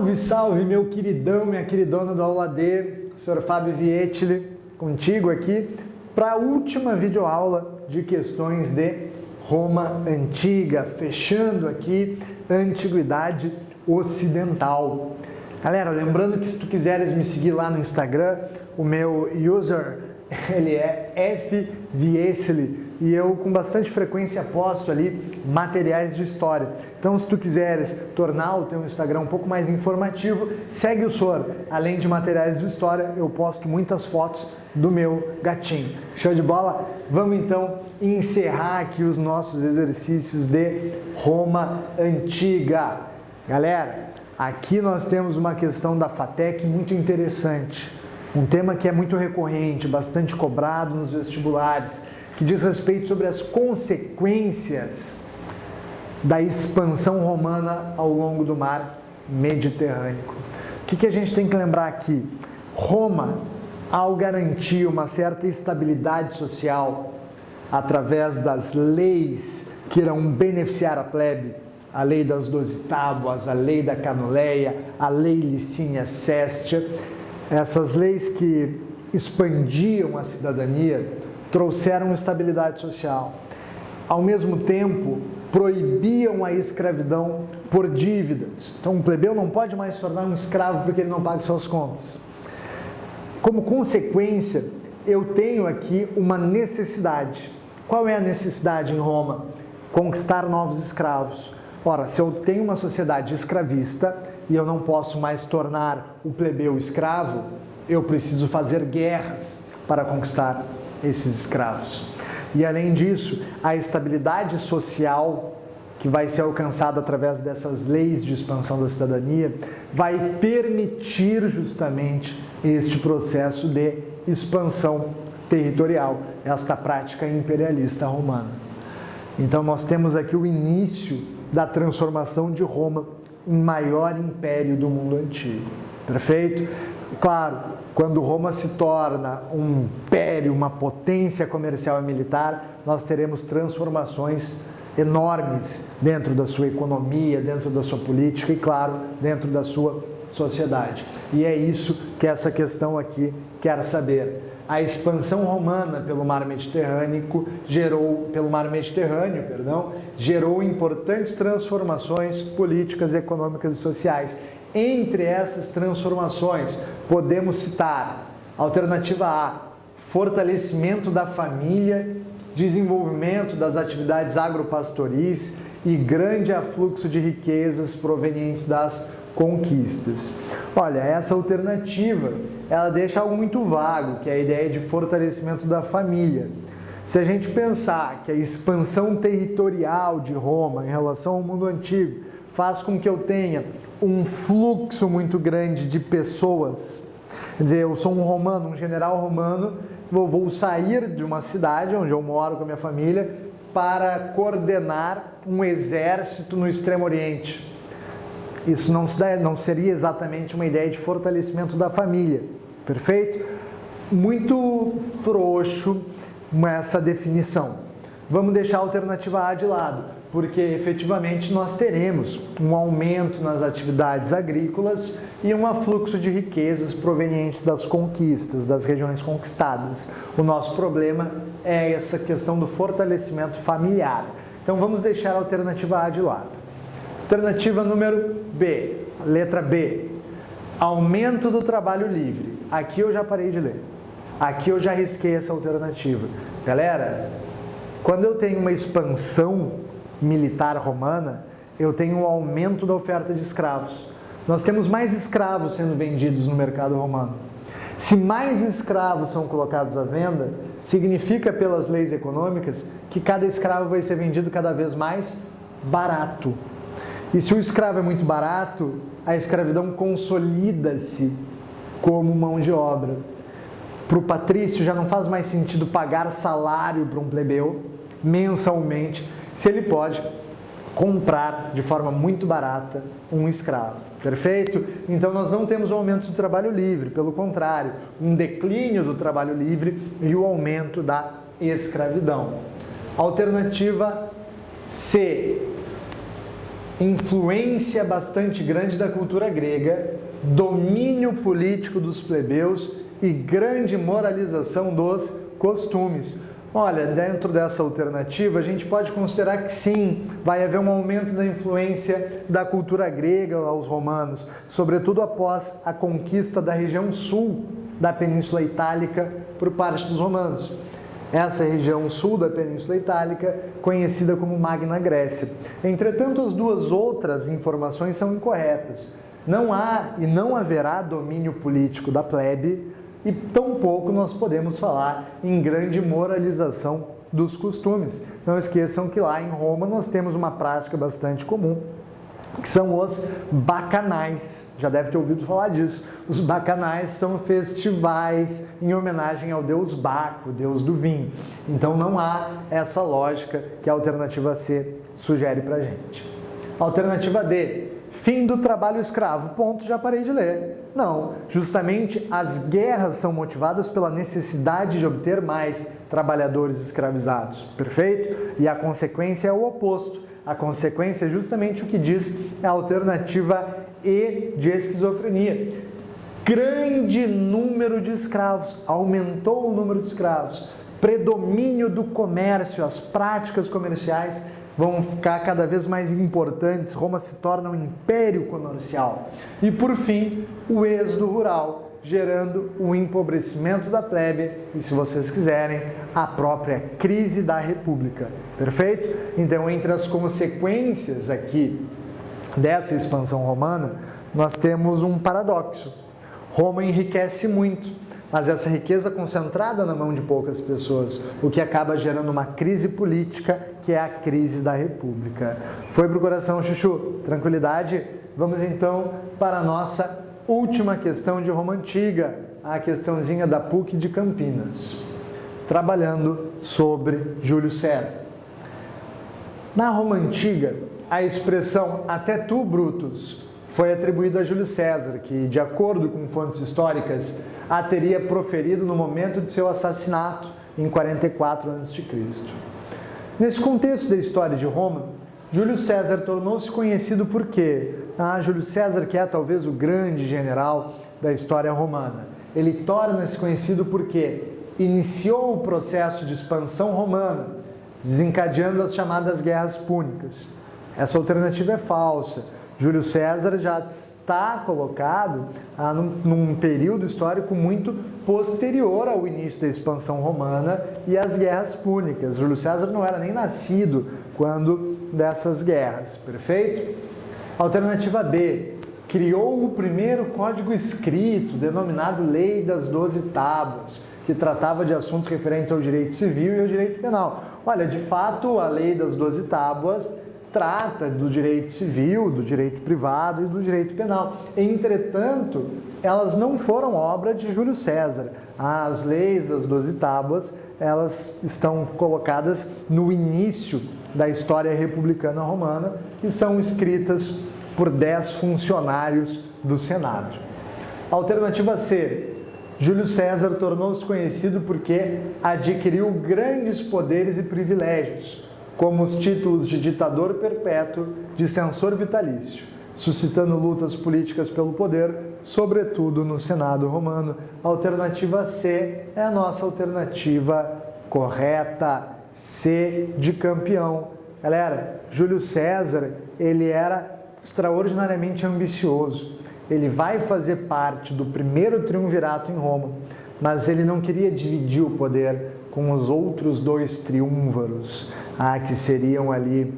Salve, salve, meu queridão, minha queridona do Aula D, Sr. Fábio Vietli, contigo aqui para a última videoaula de questões de Roma Antiga, fechando aqui a Antiguidade Ocidental. Galera, lembrando que se tu quiseres me seguir lá no Instagram, o meu user, ele é fvietli, e eu com bastante frequência posto ali materiais de história. Então, se tu quiseres tornar o teu Instagram um pouco mais informativo, segue o Sor. Além de materiais de história, eu posto muitas fotos do meu gatinho. Show de bola? Vamos então encerrar aqui os nossos exercícios de Roma Antiga. Galera, aqui nós temos uma questão da FATEC muito interessante. Um tema que é muito recorrente, bastante cobrado nos vestibulares, que diz respeito sobre as consequências da expansão romana ao longo do mar Mediterrâneo. O que a gente tem que lembrar aqui? Roma, ao garantir uma certa estabilidade social através das leis que irão beneficiar a plebe, a lei das 12 tábuas, a lei da Canuleia, a lei Licínia Sestia, essas leis que expandiam a cidadania, trouxeram estabilidade social. Ao mesmo tempo, proibiam a escravidão por dívidas. Então, um plebeu não pode mais se tornar um escravo porque ele não paga suas contas. Como consequência, eu tenho aqui uma necessidade. Qual é a necessidade em Roma? Conquistar novos escravos. Ora, se eu tenho uma sociedade escravista e eu não posso mais tornar o plebeu escravo, eu preciso fazer guerras para conquistar esses escravos. E além disso, a estabilidade social que vai ser alcançada através dessas leis de expansão da cidadania vai permitir justamente este processo de expansão territorial, esta prática imperialista romana. Então nós temos aqui o início da transformação de Roma em maior império do mundo antigo. Perfeito? Claro, quando Roma se torna um império, uma potência comercial e militar, nós teremos transformações enormes dentro da sua economia, dentro da sua política e, claro, dentro da sua sociedade. E é isso que essa questão aqui quer saber. A expansão romana pelo mar Mediterrâneo gerou importantes transformações políticas, econômicas e sociais. Entre essas transformações, podemos citar alternativa A, fortalecimento da família, desenvolvimento das atividades agropastoris e grande afluxo de riquezas provenientes das conquistas. Olha, essa alternativa, ela deixa algo muito vago, que é a ideia de fortalecimento da família. Se a gente pensar que a expansão territorial de Roma em relação ao mundo antigo faz com que eu tenha um fluxo muito grande de pessoas, quer dizer, eu sou um romano, um general romano, vou sair de uma cidade onde eu moro com a minha família para coordenar um exército no Extremo Oriente. Isso não seria exatamente uma ideia de fortalecimento da família, perfeito? Muito frouxo essa definição. Vamos deixar a alternativa A de lado, porque efetivamente nós teremos um aumento nas atividades agrícolas e um afluxo de riquezas provenientes das conquistas, das regiões conquistadas. O nosso problema é essa questão do fortalecimento familiar. Então vamos deixar a alternativa A de lado. Alternativa número B, letra B, aumento do trabalho livre. Aqui eu já parei de ler. Aqui eu já risquei essa alternativa. Galera, quando eu tenho uma expansão militar romana, eu tenho um aumento da oferta de escravos. Nós temos mais escravos sendo vendidos no mercado romano. Se mais escravos são colocados à venda, significa pelas leis econômicas que cada escravo vai ser vendido cada vez mais barato. E se o escravo é muito barato, a escravidão consolida-se como mão de obra. Para o patrício já não faz mais sentido pagar salário para um plebeu mensalmente, se ele pode comprar de forma muito barata um escravo. Perfeito? Então nós não temos o aumento do trabalho livre, pelo contrário, um declínio do trabalho livre e o aumento da escravidão. Alternativa C. influência bastante grande da cultura grega, domínio político dos plebeus e grande moralização dos costumes. Olha, dentro dessa alternativa, a gente pode considerar que sim, vai haver um aumento da influência da cultura grega aos romanos, sobretudo após a conquista da região sul da Península Itálica por parte dos romanos. Essa região sul da Península Itálica, conhecida como Magna Grécia. Entretanto, as duas outras informações são incorretas. Não há e não haverá domínio político da plebe, e tampouco nós podemos falar em grande moralização dos costumes. Não esqueçam que lá em Roma nós temos uma prática bastante comum, que são os bacanais. Já deve ter ouvido falar disso. Os bacanais são festivais em homenagem ao deus Baco, deus do vinho. Então não há essa lógica que a alternativa C sugere para a gente. Alternativa D, fim do trabalho escravo. Ponto, já parei de ler. Não, justamente as guerras são motivadas pela necessidade de obter mais trabalhadores escravizados. Perfeito? E a consequência é o oposto. A consequência é justamente o que diz a alternativa E de esquizofrenia. Grande número de escravos, aumentou o número de escravos, predomínio do comércio, as práticas comerciais vão ficar cada vez mais importantes, Roma se torna um império comercial. E por fim, o êxodo rural, gerando o empobrecimento da plebe e, se vocês quiserem, a própria crise da república. Perfeito? Então, entre as consequências aqui dessa expansão romana, nós temos um paradoxo. Roma enriquece muito, mas essa riqueza concentrada na mão de poucas pessoas, o que acaba gerando uma crise política, que é a crise da república. Foi pro coração, Chuchu? Tranquilidade? Vamos então para a nossa última questão de Roma Antiga, a questãozinha da PUC de Campinas, trabalhando sobre Júlio César. Na Roma Antiga, a expressão "até tu, Brutus" foi atribuída a Júlio César, que, de acordo com fontes históricas, a teria proferido no momento de seu assassinato, em 44 a.C. Nesse contexto da história de Roma, Júlio César tornou-se conhecido por quê? Júlio César, que é talvez o grande general da história romana, ele torna-se conhecido porque iniciou o processo de expansão romana, desencadeando as chamadas Guerras Púnicas. Essa alternativa é falsa. Júlio César já está colocado num período histórico muito posterior ao início da expansão romana e às Guerras Púnicas. Júlio César não era nem nascido quando dessas guerras, perfeito? Alternativa B, criou o primeiro código escrito, denominado Lei das 12 Tábuas, que tratava de assuntos referentes ao direito civil e ao direito penal. Olha, de fato, a Lei das 12 Tábuas trata do direito civil, do direito privado e do direito penal. Entretanto, elas não foram obra de Júlio César. As leis das 12 tábuas, elas estão colocadas no início da história republicana romana e são escritas por 10 funcionários do Senado. Alternativa C. Júlio César tornou-se conhecido porque adquiriu grandes poderes e privilégios, como os títulos de ditador perpétuo, de censor vitalício, suscitando lutas políticas pelo poder, sobretudo no Senado romano. A alternativa C é a nossa alternativa correta, C de campeão. Galera, Júlio César, ele era extraordinariamente ambicioso. Ele vai fazer parte do primeiro triunvirato em Roma, mas ele não queria dividir o poder com os outros dois triúnvaros, que seriam ali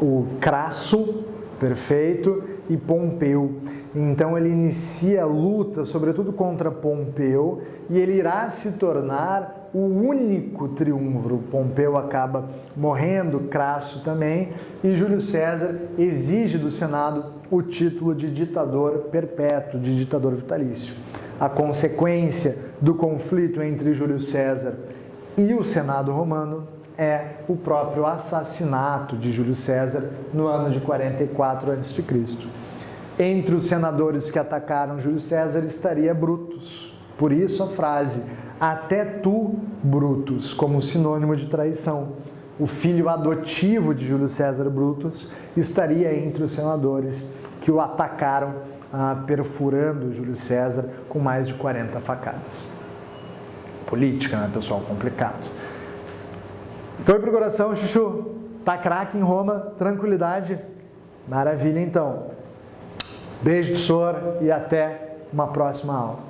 o Crasso, perfeito, e Pompeu. Então ele inicia a luta, sobretudo contra Pompeu, e ele irá se tornar o único triunviro. Pompeu acaba morrendo, Crasso também, e Júlio César exige do Senado o título de ditador perpétuo, de ditador vitalício. A consequência do conflito entre Júlio César e o Senado romano é o próprio assassinato de Júlio César no ano de 44 a.C. Entre os senadores que atacaram Júlio César estaria Brutus. Por isso a frase, até tu, Brutus, como sinônimo de traição. o filho adotivo de Júlio César Brutus, estaria entre os senadores que o atacaram, perfurando Júlio César com mais de 40 facadas. Política, né, pessoal? Complicado. Foi pro coração, Chuchu? Tá craque em Roma? Tranquilidade? Maravilha, então. Beijo, professor, e até uma próxima aula.